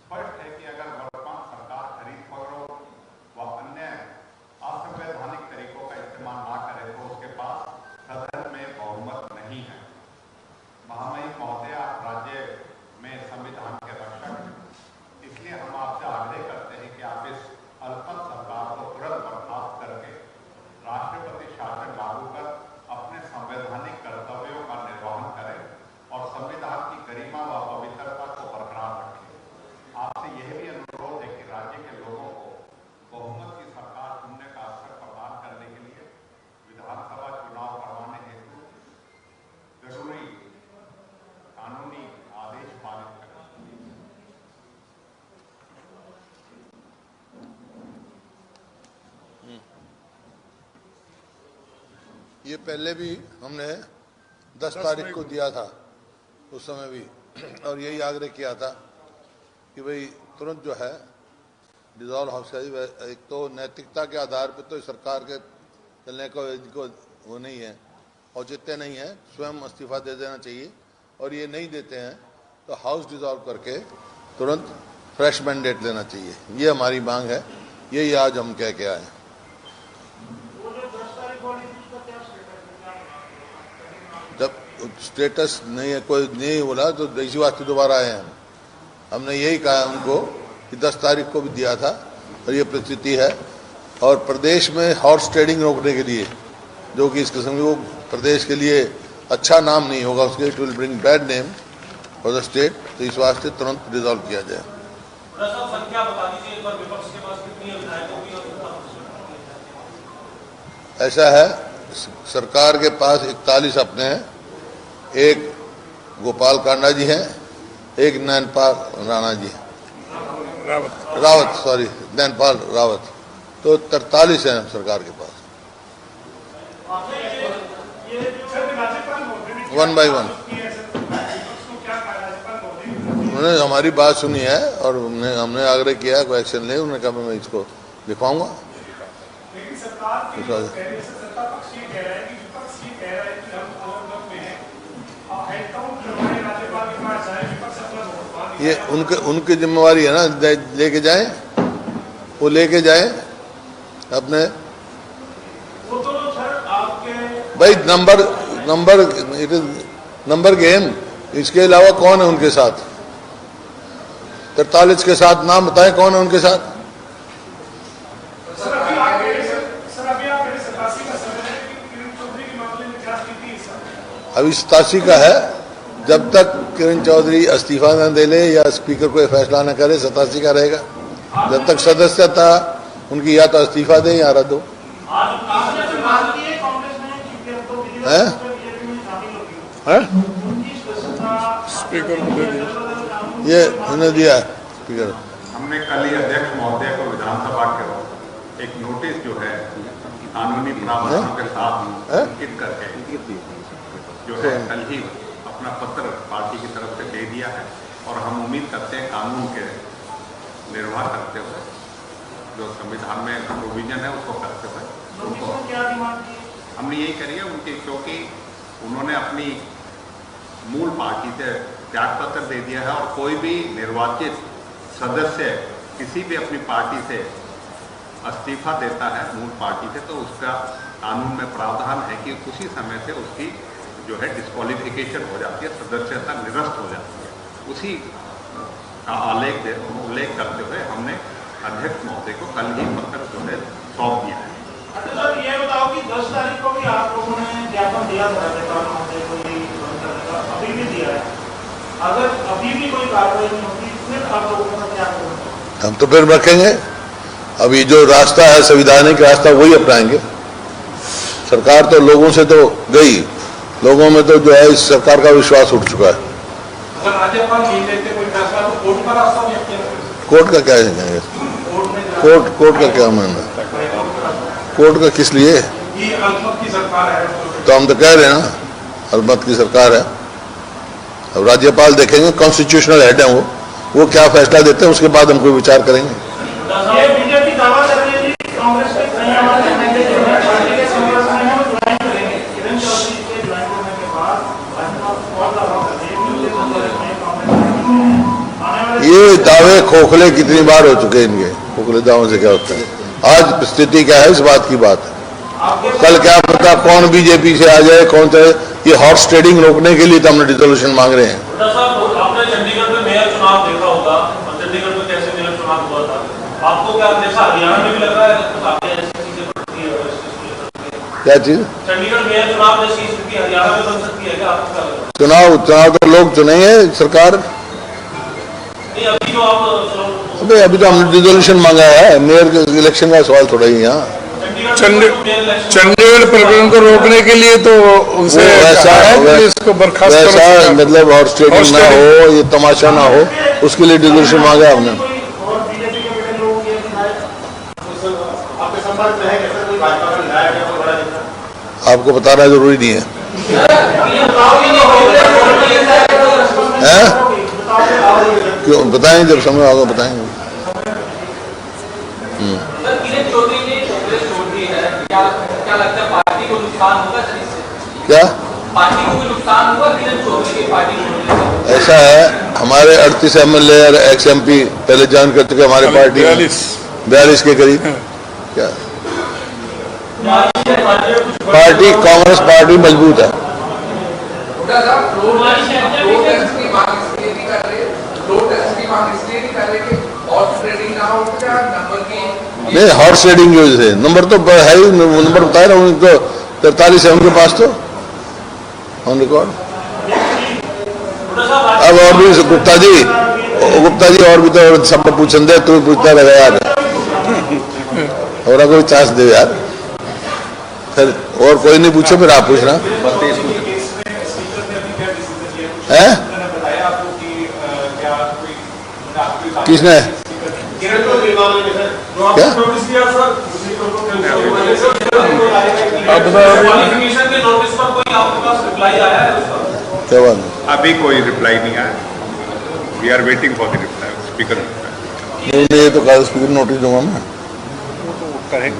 स्पष्ट है कि अगर वर्तमान सरकार खरीद फरोख्त व अन्य असंवैधानिक तरीकों का इस्तेमाल ना करे तो उसके पास सदन में बहुमत नहीं है। महामहिम महोदय, आप राज्य में संविधान के रक्षक हैं, इसलिए हम आपसे आग्रह करते हैं कि आप इस अल्पमत सरकार को तुरंत बर्खास्त करके राष्ट्रपति शासन लागू कर अपने संवैधानिक कर्तव्यों का निर्वहन करें और संविधान की गरिमा व पवित्रता को बरकरार रखें। आपसे यह भी अनुरोध है कि राज्य के लोगों को बहुमत की सरकार चुनने का अवसर प्रदान करने के लिए विधानसभा चुनाव करवाने हेतु जरूरी कानूनी आदेश पारित करें। ये पहले भी हमने 10 तारीख को दिया था, उस समय भी, और यही आग्रह किया था कि भाई तुरंत जो है डिसॉल्व हाउस का। एक तो नैतिकता के आधार पर तो सरकार के चलने को वो नहीं है, औचित्य नहीं है, स्वयं इस्तीफा दे देना चाहिए, और ये नहीं देते हैं तो हाउस डिसॉल्व करके तुरंत फ्रेश मैंडेट लेना चाहिए। ये हमारी मांग है, यही आज हम कह के आए। जब स्टेटस नहीं है, कोई नहीं बोला तो इसी वास्ते दोबारा आए हैं। हमने यही कहा उनको कि 10 तारीख को भी दिया था और ये परिस्थिति है। और प्रदेश में हॉर्स ट्रेडिंग रोकने के लिए, जो कि इस किस्म की वो प्रदेश के लिए अच्छा नाम नहीं होगा, उसके it will bring bad name for the state, तो इस वास्ते तुरंत रिजॉल्व किया जाए। ऐसा है, सरकार के पास 41 अपने हैं, एक गोपाल कांडा जी हैं, एक नैनपाल राणा जी रावत, सॉरी नैनपाल रावत, तो 43 हैं सरकार के पास, 1 by 1। उन्होंने हमारी बात सुनी है और हमने आग्रह किया कोई एक्शन ले। उन्होंने कहा मैं इसको दिखाऊंगा। ये उनकी जिम्मेवारी है ना, लेके जाएं, वो लेके जाएं अपने भाई नंबर गेम। इसके अलावा कौन है उनके साथ? 43 के साथ नाम बताएं कौन है उनके साथ। अभी 87 का है, जब तक किरण चौधरी इस्तीफा न दे ले या स्पीकर कोई फैसला न करे 87 का रहेगा। जब तक सदस्यता उनकी या तो इस्तीफा दे या रद्द हो। स्पीकर को दे दिया, ये उन्होंने दिया स्पीकर। हमने कल ही अध्यक्ष महोदय को विधानसभा के एक नोटिस जो है कानूनी प्रावधानों के साथ अंकित करके जो है कल ही अपना पत्र पार्टी की तरफ से दे दिया है, और हम उम्मीद करते हैं कानून के निर्वाह करते हुए जो संविधान में प्रोविजन है उसको करते हुए उनको हमने यही करी है उनकी, क्योंकि उन्होंने अपनी मूल पार्टी से त्याग पत्र दे दिया है, और कोई भी निर्वाचित सदस्य किसी भी अपनी पार्टी से इस्तीफा देता है मूल पार्टी से, तो उसका कानून में प्रावधान है कि उसी समय से उसकी जो है डिस्क्वालिफिकेशन हो जाती है, सदस्यता निरस्त हो जाती है। उसी का उल्लेख करते हुए हमने अध्यक्ष महोदय को कल ही पत्र जो है सौंप दिया है। सर ये बताओ कि 10 तारीख को भी आप लोगों ने ज्ञापन दिया था राज्यपाल महोदय को, अभी भी दिया है, अगर अभी भी कोई कार्रवाई नहीं होती फिर आप लोगों का क्या करेंगे? हम तो फिर रखेंगे, अभी जो रास्ता है संविधानिक रास्ता वही अपनाएंगे। सरकार तो लोगों से तो गई, लोगों में तो जो है इस सरकार का विश्वास उठ चुका है। अगर राज्यपाल नहीं लेते कोई फैसला तो कोर्ट का रास्ता भी अपने, कोर्ट का क्या है? कोर्ट का क्या मानना? कोर्ट का किस लिए? अल्पमत की सरकार है तो हम तो कह रहे हैं ना अल्पमत की सरकार है। अब राज्यपाल देखेंगे, कॉन्स्टिट्यूशनल हेड है वो क्या फैसला देते हैं उसके बाद हम कोई विचार करेंगे। ये बीजेपी दावा कर रही है कि कांग्रेस के कई एमएलए जो है पार्टी के संपर्क में है वो ज्वाइन करेंगे। किरण चौधरी के ज्वाइन करने के बाद भाजपा और दावा कर रही है कि ये दावे खोखले कितनी बार हो चुके हैं इनके, खोखले दावों से क्या होता है। आज स्थिति क्या है इस बात की बात है, कल क्या पता कौन बीजेपी से आ जाए कौन से। ये हॉर्स ट्रेडिंग रोकने के लिए तो हमने डिसोल्यूशन मांग रहे हैं। आपने चंडीगढ़ में मेयर चुनाव देखा होगा, चंडीगढ़ में कैसे मेयर चुनाव हुआ था, आपको क्या जैसा हरियाणा में भी लग रहा है कुछ आगे ऐसी चीजें बढ़ती है? क्या चीज? चंडीगढ़ मेयर चुनाव जैसी स्थिति हरियाणा में बन सकती है क्या, आपको क्या लग रहा चुनाव तो लोग चुनेंगे सरकार। है? अभी जो आप अभी तो हमने डिसोल्यूशन मांगा है, मेयर के इलेक्शन का सवाल थोड़ा ही। यहाँ चंडीगढ़ प्रकरण को रोकने के लिए तो उनसे इसको बर्खास्त वैसा मतलब हॉर्स ट्रेडिंग ना हो, ये तमाशा ना हो, उसके लिए डिसोल्यूशन मांगा हमने। आपको बताना जरूरी नहीं है, क्यों बताएं, जब समय होगा बताएंगे। क्या लगता है पार्टी को नुकसान होगा इससे? क्या पार्टी को नुकसान होगा किरण चौधरी की पार्टी को? ऐसा है, हमारे 38 MLA और XMP पहले ज्वाइन कर चुके हमारे पार्टी 42 के करीब। क्या पार्टी कांग्रेस पार्टी मजबूत है। नहीं, हॉर्स ट्रेडिंग की वजह से नंबर तो है ही, नंबर बताया ना उनको 43 है उनके पास तो ऑन रिकॉर्ड। अब और भी गुप्ता जी और भी तो सब पूछन दे, तू पूछता रहेगा यार, और कोई चांस दे यार, फिर और कोई नहीं पूछे फिर आप पूछना है। किसने क्या क्या बात? अभी कोई रिप्लाई नहीं आया, we are waiting for the reply, speaker. नहीं, ये तो कल स्पीकर नोटिस दूंगा मैं।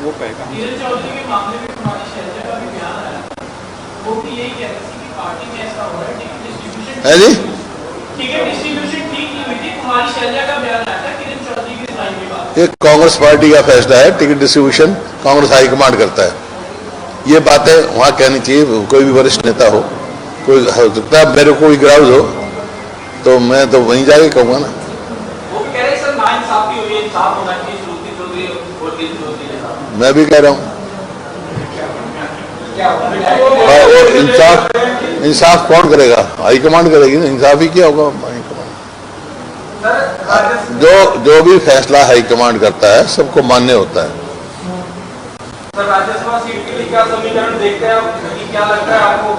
वो कहेगा। है जी, ये कांग्रेस पार्टी का फैसला है, टिकट डिस्ट्रीब्यूशन कांग्रेस हाईकमांड करता है। ये बातें वहां कहनी चाहिए, कोई भी वरिष्ठ नेता हो, कोई हो सकता है मेरे को कोई ग्राउज हो तो मैं तो वहीं जाके कहूंगा ना। मैं भी कह रहा हूँ, इंसाफ कौन करेगा? हाईकमांड करेगी ना, इंसाफ ही क्या होगा हाईकमांड। जो भी फैसला हाईकमांड करता है सबको मान्य होता है। सर, राज्यसभा सीट के लिए क्या समीकरण देखते हैं आप, क्या लगता है आपको?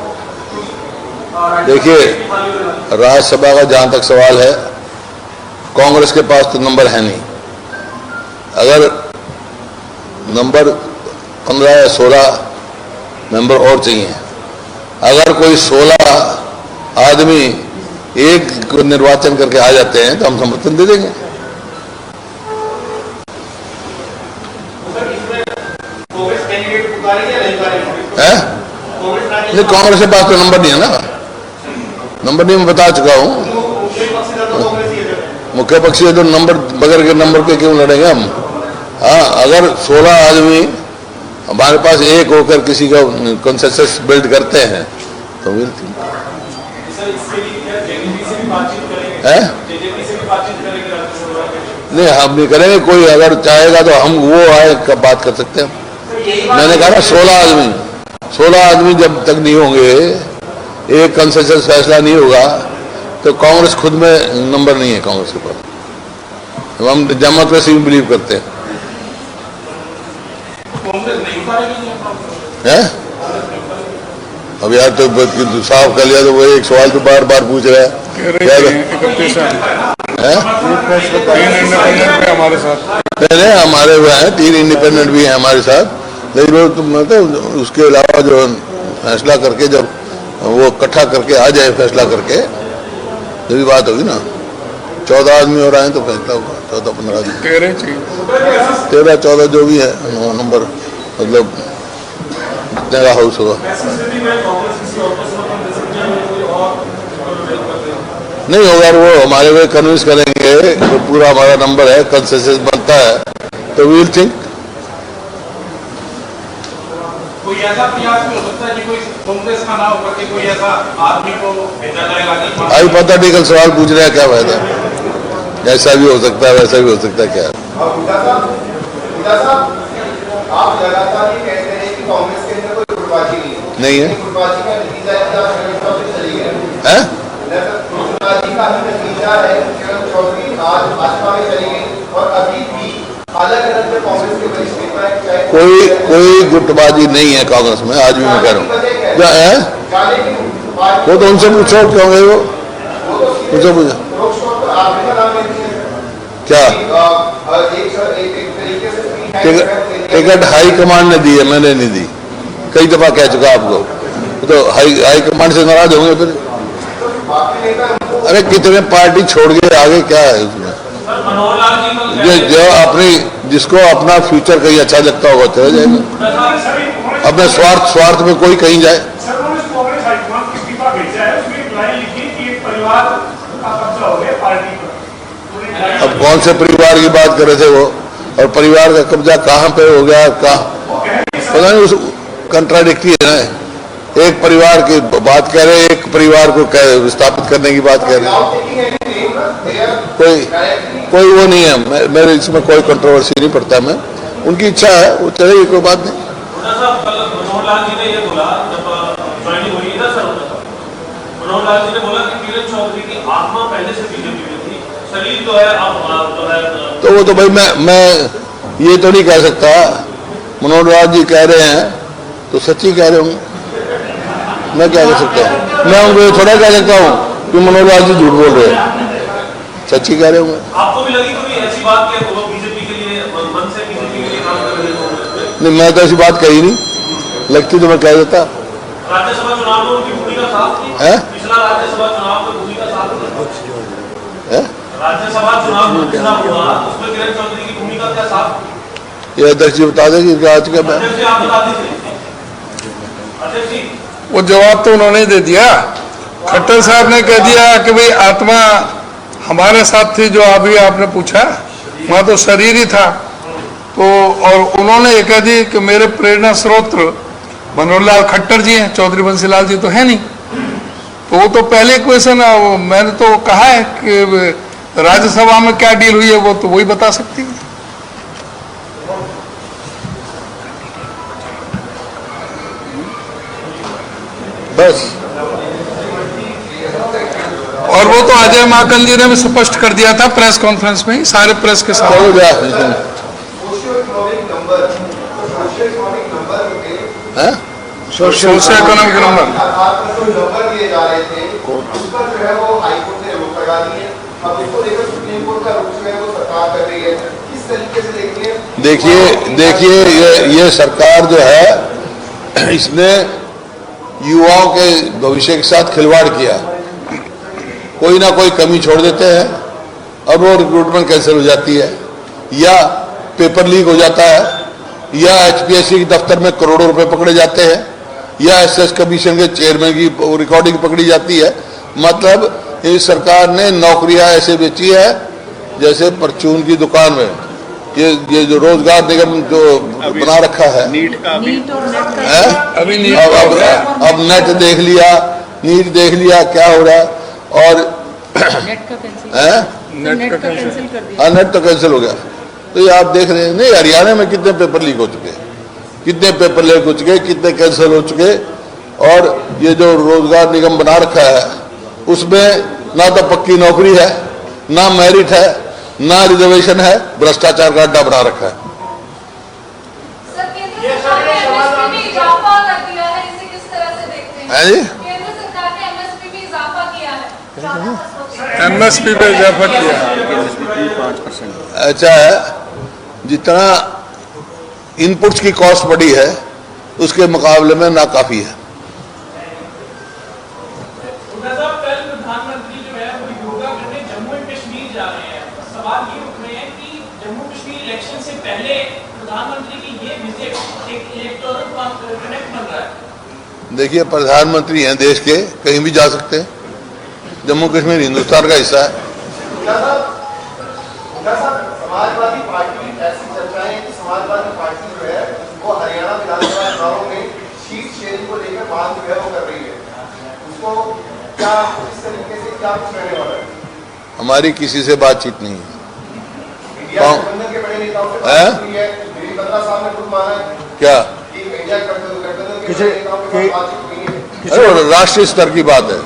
देखिए, राज्यसभा का जहां तक सवाल है, कांग्रेस के पास तो नंबर है नहीं। अगर नंबर 15 या 16 मेंबर और चाहिए, अगर कोई 16 आदमी एक निर्वाचन करके आ जाते हैं तो हम समर्थन दे देंगे। है? नहीं, कांग्रेस के पास तो नंबर नहीं है ना, नंबर नहीं, मैं बता चुका हूं। मुख्य पक्षी है तो नंबर बगैर के नंबर के क्यों लड़ेंगे हम? हाँ, अगर 16 आदमी हमारे पास एक होकर किसी का कंसेंसस बिल्ड करते हैं तो है? नहीं, हम नहीं करेंगे, कोई अगर चाहेगा तो हम वो आए कब बात कर सकते हैं। मैंने कहा ना 16 आदमी जब तक नहीं होंगे, एक कंसेंसस फैसला नहीं होगा तो कांग्रेस खुद में नंबर नहीं है कांग्रेस के पास। हम डेमोक्रेसी में बिलीव करते हैं। है? अब यार तो साफ कर लिया तो वो एक सवाल तो बार बार पूछ रहा है। हमारे साथ नहीं, हमारे वो हैं 3 इंडिपेंडेंट भी हैं हमारे साथ, लेकिन तो मतलब उसके अलावा जो फैसला करके जब वो इकट्ठा करके आ जाए, फैसला करके जो भी बात होगी ना, 14 आदमी और आए तो फैसला होगा। 14-15 आदमी, 13-14 जो भी है नंबर, मतलब जितने का हाउस होगा। नहीं होगा, वो हमारे को कन्विंस करेंगे करके तो पूरा हमारा नंबर है, कंसेंसस बनता है तो वी विल थिंक। कोई ऐसा प्रयास भी हो सकता है कि कोई कांग्रेस का ना होकर के कोई ऐसा आदमी को भेजा जाएगा कि हाइपोथेटिकल सवाल पूछ रहे हैं, क्या फायदा? ऐसा भी हो सकता है, वैसा भी हो सकता है, क्या? आप लगातार ये कहते हैं कि कांग्रेस के अंदर कोई गुटबाजी नहीं है। गुटबाजी का नतीजा चली गया है गुटबाजी का नतीजा है किरण चौधरी आज भाजपा में चली गई और अभी भी अलग अलग जो कांग्रेस के वरिष्ठ नेता हैं, कोई गुटबाजी नहीं है कांग्रेस में, आज भी मैं कह रहा हूँ। क्या है वो तो उनसे पूछो क्यों गए वो, उनसे पूछो क्या टिकट हाई कमांड ने दी है, मैंने नहीं दी, कई दफा कह चुका आपको। तो हाई कमांड से नाराज होंगे फिर। अरे कितने पार्टी छोड़ के आगे क्या है उसमें? जो अपनी जिसको अपना फ्यूचर कहीं अच्छा लगता होगा चला जाएगा, अपने स्वार्थ में कोई कहीं जाए। अब कौन से परिवार की बात कर रहे थे वो, और परिवार का कब्जा कहाँ पे हो गया, पता नहीं, उस कंट्राडिक्टी है ना। एक परिवार की बात कह रहे हैं, एक परिवार को विस्थापित करने की बात कह रहे हैं। कोई वो नहीं है, मेरे इसमें कोई कंट्रोवर्सी नहीं पड़ता। मैं उनकी इच्छा है वो चलेगी, कोई बात नहीं। मनोहर लाल जी ने ये बोला जब ज्वाइनिंग हुई इधर सर, मनोहर लाल जी ने बोला कि किरण चौधरी की आत्मा पहले से बीजेपी में थी, शरीर जो है अब जो है। तो वो तो भाई मैं ये तो नहीं कह सकता। मनोहर लाल जी कह रहे हैं तो सच्ची कह रहे होंगे, मैं क्या कह सकता हूँ? मैं उनको थोड़ा कह सकता हूँ कि मनोहर लाल जी झूठ बोल रहे हैं, सच्ची कह रहे होंगे। आपको भी लगी कोई ऐसी बात कि वो बीजेपी के लिए मन से बीजेपी के लिए काम कर रहे हैं? नहीं, मैं तो ऐसी बात कही नहीं, लगती तो मैं कह देता। राज्यसभा चुनाव में उनकी भूमिका साफ थी, पिछला राज्यसभा चुनाव में भूमिका साफ थी। राज्यसभा चुनाव में पिछला हुआ उसमें किरण चौधरी की भूमिका क्या साफ थी? ये अध्यक्ष जी बता देंगे कि आज का अध्यक्ष जी आप बता दीजिए। अध्यक्ष जी वो जवाब तो उन्होंने दे दिया। खट्टर साहब ने कह दिया कि भाई आत्मा हमारे साथ थी, जो अभी आपने पूछा, वहाँ तो शरीर ही था। तो और उन्होंने ये कह दी कि मेरे प्रेरणा स्रोत मनोहर लाल खट्टर जी हैं, चौधरी बंसीलाल जी तो है नहीं। तो वो तो पहले क्वेश्चन, मैंने तो कहा है कि राज्यसभा में क्या डील हुई है वो तो वही बता सकती है। बस। और वो तो अजय माकन जी ने भी स्पष्ट कर दिया था प्रेस कॉन्फ्रेंस में ही, सारे प्रेस के साथ। सोशियो इकोनॉमिक नंबर दिए जा रहे थे, उस पर जो है वो हाईकोर्ट ने रोक लगा दी है। अब इसको लेकर सुप्रीम कोर्ट का रुख जो है वो सरकार कर रही है, किस तरीके से देखिए ये सरकार जो है इसने युवाओं के भविष्य के साथ खिलवाड़ किया। कोई ना कोई कमी छोड़ देते हैं और वो रिक्रूटमेंट कैंसिल हो जाती है, या पेपर लीक हो जाता है, या एचपीएससी के दफ्तर में करोड़ों रुपए पकड़े जाते हैं, या एसएस कमीशन के चेयरमैन की रिकॉर्डिंग पकड़ी जाती है। मतलब इस सरकार ने नौकरियां ऐसे बेची है जैसे परचून की दुकान में। ये जो रोजगार निगम जो बना रखा है, नीट का अभी नहीं। अब नेट देख लिया, नीट देख लिया, क्या हो रहा है। और नेट का कैंसिल कर दिया। नेट तो कैंसिल हो गया। तो ये आप देख रहे हैं, नहीं हरियाणा में कितने पेपर लीक हो चुके, कितने पेपर लीक हो चुके, कितने कैंसिल हो चुके। और ये जो रोजगार निगम बना रखा है उसमें ना तो पक्की नौकरी है, ना मेरिट है, ना रिजर्वेशन है, भ्रष्टाचार का अड्डा बना रखा है। सर, केंद्र सरकार ने एमएसपी में इजाफा कर दिया है, इसे किस तरह से देखते हैं? है जी, केंद्र सरकार ने एमएसपी में इजाफा किया है, एमएसपी पे इजाफा किया। 5%। अच्छा है, जितना इनपुट्स की कॉस्ट बढ़ी है उसके मुकाबले में नाकाफी है। कल प्रधानमंत्री जो है वो योगा करने जम्मू एंड कश्मीर जा रहे हैं। सवाल ये उठ रहे हैं कि जम्मू कश्मीर इलेक्शन से पहले प्रधानमंत्री की ये विजिट एक इलेक्टोरल कनेक्ट बन रहा है। देखिए, प्रधानमंत्री हैं देश के, कहीं भी जा सकते हैं। जम्मू कश्मीर हिंदुस्तान का हिस्सा है। दरअसल समाजवादी पार्टी ऐसी चर्चाएं कि समाजवादी पार्टी जो है वो हरियाणा विधानसभा चुनावों में सीट शेयरिंग को लेकर बात जो है वो कर रही है, उसको क्या इस तरीके से क्या कुछ कहने वाला है? हमारी किसी से बातचीत नहीं है। इंडिया गठबंधन के बड़े नेताओं से बात हुई है, वीरभद्रा साहब ने खुद माना है क्या कि इंडिया गठबंधन के बड़े नेताओं के साथ बातचीत हुई है। अरे वो राष्ट्रीय स्तर की बात है,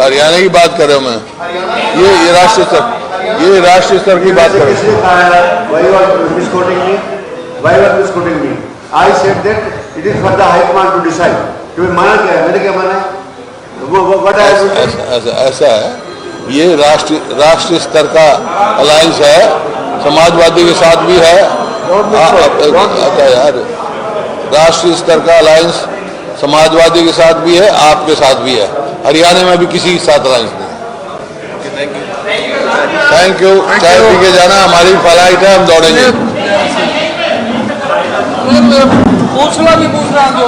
हरियाणा की बात कर रहा हूँ मैं। ये राष्ट्रीय स्तर, ये राष्ट्रीय स्तर की बात कर रहा हूँ। I said that it is for the High Command to decide. तो माना क्या है, मैंने क्या माना है? ऐसा है, ये राष्ट्रीय स्तर का अलायंस है, समाजवादी के साथ भी है। यार, राष्ट्रीय स्तर का अलायंस समाजवादी के साथ भी है, आपके साथ भी है, हरियाणा में भी किसी के साथ अलायंस नहीं। Thank you. चाय पी के जाना, हमारी फ्लाइट है, हम दौड़ेंगे। पूछना भी पूछ रहा हूँ